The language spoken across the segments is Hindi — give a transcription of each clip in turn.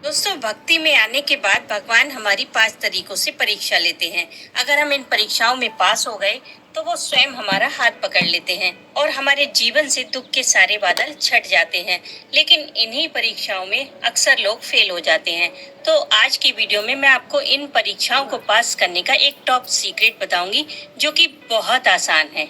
दोस्तों, भक्ति में आने के बाद भगवान हमारी 5 तरीकों से परीक्षा लेते हैं। अगर हम इन परीक्षाओं में पास हो गए तो वो स्वयं हमारा हाथ पकड़ लेते हैं और हमारे जीवन से दुख के सारे बादल छट जाते हैं। लेकिन इन्हीं परीक्षाओं में अक्सर लोग फेल हो जाते हैं। तो आज की वीडियो में मैं आपको इन परीक्षाओं को पास करने का एक टॉप सीक्रेट बताऊंगी, जो कि बहुत आसान है।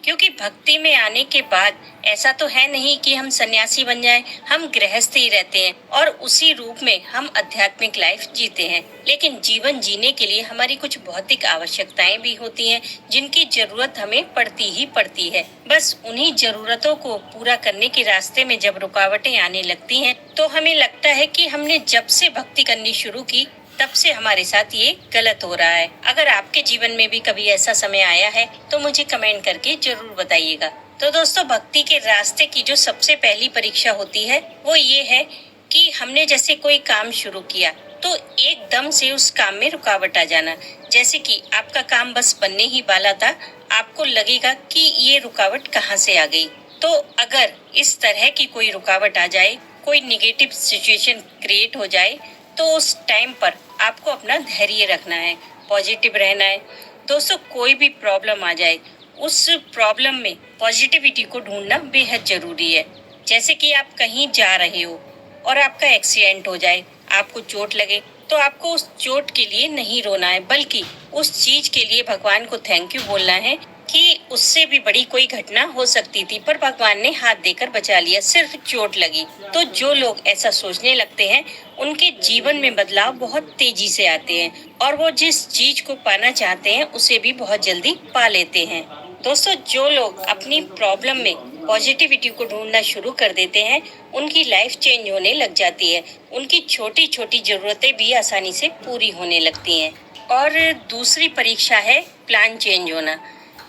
क्योंकि भक्ति में आने के बाद ऐसा तो है नहीं कि हम सन्यासी बन जाएं, हम गृहस्थ ही रहते हैं और उसी रूप में हम आध्यात्मिक लाइफ जीते हैं। लेकिन जीवन जीने के लिए हमारी कुछ भौतिक आवश्यकताएं भी होती हैं, जिनकी जरूरत हमें पड़ती ही पड़ती है। बस उन्हीं जरूरतों को पूरा करने के रास्ते में जब रुकावटें आने लगती हैं, तो हमें लगता है कि हमने जब से भक्ति करनी शुरू की तब से हमारे साथ ये गलत हो रहा है। अगर आपके जीवन में भी कभी ऐसा समय आया है तो मुझे कमेंट करके जरूर बताइएगा। तो दोस्तों, भक्ति के रास्ते की जो सबसे पहली परीक्षा होती है वो ये है कि हमने जैसे कोई काम शुरू किया तो एकदम से उस काम में रुकावट आ जाना। जैसे कि आपका काम बस बनने ही वाला था, आपको लगेगा कि ये रुकावट कहाँ से आ गई। तो अगर इस तरह की कोई रुकावट आ जाए, कोई निगेटिव सिचुएशन क्रिएट हो जाए, तो उस टाइम पर आपको अपना धैर्य रखना है, पॉजिटिव रहना है। दोस्तों, कोई भी प्रॉब्लम आ जाए, उस प्रॉब्लम में पॉजिटिविटी को ढूंढना बेहद जरूरी है। जैसे कि आप कहीं जा रहे हो और आपका एक्सीडेंट हो जाए, आपको चोट लगे, तो आपको उस चोट के लिए नहीं रोना है, बल्कि उस चीज के लिए भगवान को थैंक यू बोलना है कि उससे भी बड़ी कोई घटना हो सकती थी, पर भगवान ने हाथ देकर बचा लिया, सिर्फ चोट लगी। तो जो लोग ऐसा सोचने लगते हैं, उनके जीवन में बदलाव बहुत तेजी से आते हैं और वो जिस चीज को पाना चाहते हैं उसे भी बहुत जल्दी पा लेते हैं। दोस्तों, जो लोग अपनी प्रॉब्लम में पॉजिटिविटी को ढूंढना शुरू कर देते हैं, उनकी लाइफ चेंज होने लग जाती है। उनकी छोटी छोटी जरूरतें भी आसानी से पूरी होने लगती हैं। और दूसरी परीक्षा है प्लान चेंज होना।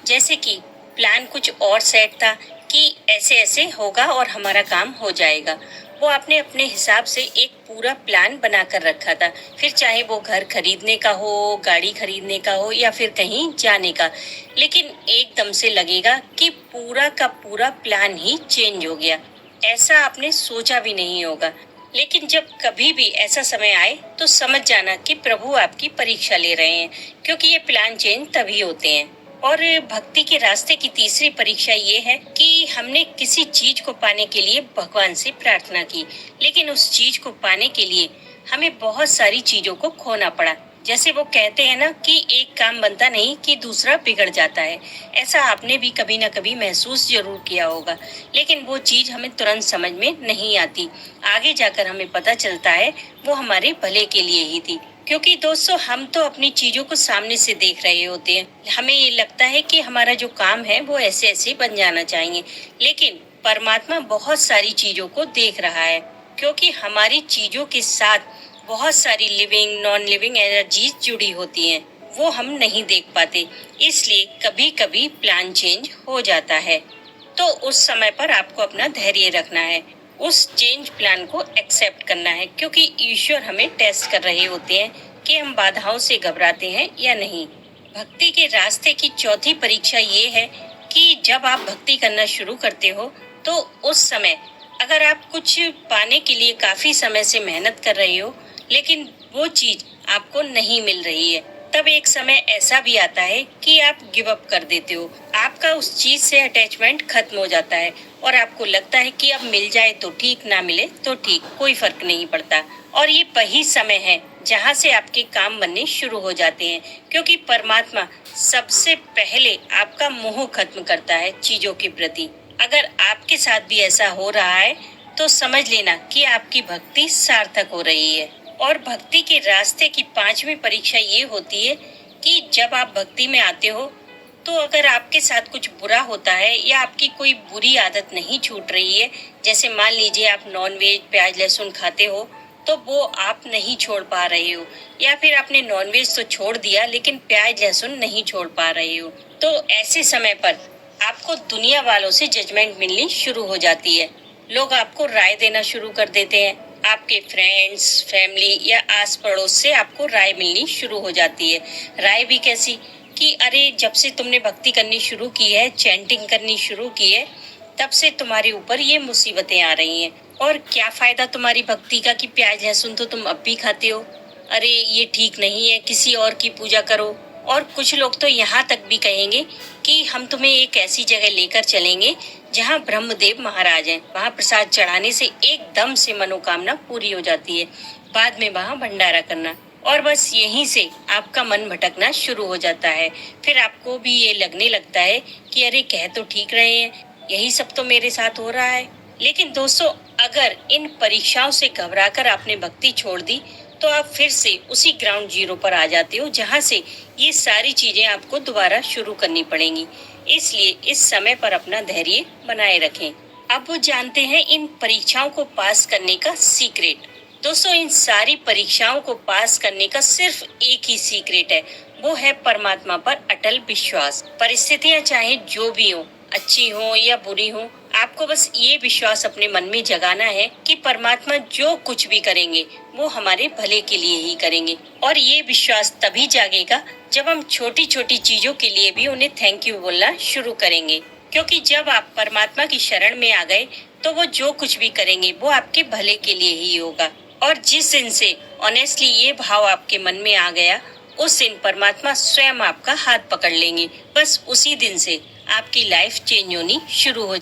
जैसे कि प्लान कुछ और सेट था कि ऐसे ऐसे होगा और हमारा काम हो जाएगा। वो आपने अपने हिसाब से एक पूरा प्लान बनाकर रखा था, फिर चाहे वो घर खरीदने का हो, गाड़ी खरीदने का हो या फिर कहीं जाने का। लेकिन एकदम से लगेगा कि पूरा का पूरा प्लान ही चेंज हो गया। ऐसा आपने सोचा भी नहीं होगा। लेकिन जब कभी भी ऐसा समय आए तो समझ जाना कि प्रभु आपकी परीक्षा ले रहे हैं, क्योंकि ये प्लान चेंज तभी होते हैं। और भक्ति के रास्ते की तीसरी परीक्षा ये है कि हमने किसी चीज को पाने के लिए भगवान से प्रार्थना की, लेकिन उस चीज को पाने के लिए हमें बहुत सारी चीजों को खोना पड़ा। जैसे वो कहते हैं ना कि एक काम बनता नहीं कि दूसरा बिगड़ जाता है। ऐसा आपने भी कभी ना कभी महसूस जरूर किया होगा, लेकिन वो चीज हमें तुरंत समझ में नहीं आती। आगे जाकर हमें पता चलता है वो हमारे भले के लिए ही थी। क्योंकि दोस्तों, हम तो अपनी चीजों को सामने से देख रहे होते हैं, हमें ये लगता है कि हमारा जो काम है वो ऐसे ऐसे बन जाना चाहिए। लेकिन परमात्मा बहुत सारी चीजों को देख रहा है, क्योंकि हमारी चीजों के साथ बहुत सारी लिविंग नॉन लिविंग एनर्जीज जुड़ी होती हैं, वो हम नहीं देख पाते। इसलिए कभी कभी प्लान चेंज हो जाता है। तो उस समय पर आपको अपना धैर्य रखना है, उस चेंज प्लान को एक्सेप्ट करना है, क्योंकि ईश्वर हमें टेस्ट कर रहे होते हैं कि हम बाधाओं से घबराते हैं या नहीं। भक्ति के रास्ते की चौथी परीक्षा ये है कि जब आप भक्ति करना शुरू करते हो तो उस समय अगर आप कुछ पाने के लिए काफी समय से मेहनत कर रहे हो, लेकिन वो चीज आपको नहीं मिल रही है, तब एक समय ऐसा भी आता है कि आप गिव अप कर देते हो। आपका उस चीज से अटैचमेंट खत्म हो जाता है और आपको लगता है कि अब मिल जाए तो ठीक, ना मिले तो ठीक, कोई फर्क नहीं पड़ता। और ये वही समय है जहाँ से आपके काम बनने शुरू हो जाते हैं, क्योंकि परमात्मा सबसे पहले आपका मोह खत्म करता है चीजों के प्रति। अगर आपके साथ भी ऐसा हो रहा है तो समझ लेना कि आपकी भक्ति सार्थक हो रही है। और भक्ति के रास्ते की पांचवी परीक्षा ये होती है कि जब आप भक्ति में आते हो तो अगर आपके साथ कुछ बुरा होता है या आपकी कोई बुरी आदत नहीं छूट रही है, जैसे मान लीजिए आप नॉनवेज प्याज लहसुन खाते हो तो वो आप नहीं छोड़ पा रहे हो, या फिर आपने नॉनवेज तो छोड़ दिया लेकिन प्याज लहसुन नहीं छोड़ पा रहे हो, तो ऐसे समय पर आपको दुनिया वालों से जजमेंट मिलनी शुरू हो जाती है। लोग आपको राय देना शुरू कर देते हैं। आपके फ्रेंड्स, फैमिली या आस पड़ोस से आपको राय मिलनी शुरू हो जाती है। राय भी कैसी कि अरे, जब से तुमने भक्ति करनी शुरू की है, चैंटिंग करनी शुरू की है, तब से तुम्हारे ऊपर ये मुसीबतें आ रही हैं। और क्या फायदा तुम्हारी भक्ति का कि प्याज लहसुन तो तुम अब भी खाते हो। अरे ये ठीक नहीं है, किसी और की पूजा करो। और कुछ लोग तो यहाँ तक भी कहेंगे कि हम तुम्हें एक ऐसी जगह लेकर चलेंगे जहाँ ब्रह्मदेव महाराज हैं। वहाँ प्रसाद चढ़ाने से एकदम से मनोकामना पूरी हो जाती है। बाद में वहाँ भंडारा करना, और बस यहीं से आपका मन भटकना शुरू हो जाता है। फिर आपको भी ये लगने लगता है कि अरे कह तो ठीक रहे हैं, यही सब तो मेरे साथ हो रहा है। लेकिन दोस्तों, अगर इन परीक्षाओं से घबराकर आपने भक्ति छोड़ दी तो आप फिर से उसी ग्राउंड जीरो पर आ जाते हो जहां से ये सारी चीजें आपको दोबारा शुरू करनी पड़ेंगी। इसलिए इस समय पर अपना धैर्य बनाए रखें। अब वो जानते हैं इन परीक्षाओं को पास करने का सीक्रेट। दोस्तों, इन सारी परीक्षाओं को पास करने का सिर्फ एक ही सीक्रेट है, वो है परमात्मा पर अटल विश्वास। परिस्थितियां चाहे जो भी हो, अच्छी हो या बुरी हो, आपको बस ये विश्वास अपने मन में जगाना है कि परमात्मा जो कुछ भी करेंगे वो हमारे भले के लिए ही करेंगे। और ये विश्वास तभी जागेगा जब हम छोटी छोटी चीजों के लिए भी उन्हें थैंक यू बोलना शुरू करेंगे। क्योंकि जब आप परमात्मा की शरण में आ गए तो वो जो कुछ भी करेंगे वो आपके भले के लिए ही होगा। और जिस दिन से ऑनेस्टली ये भाव आपके मन में आ गया, उस दिन परमात्मा स्वयं आपका हाथ पकड़ लेंगे। बस उसी दिन से आपकी लाइफ चेंज होनी शुरू हो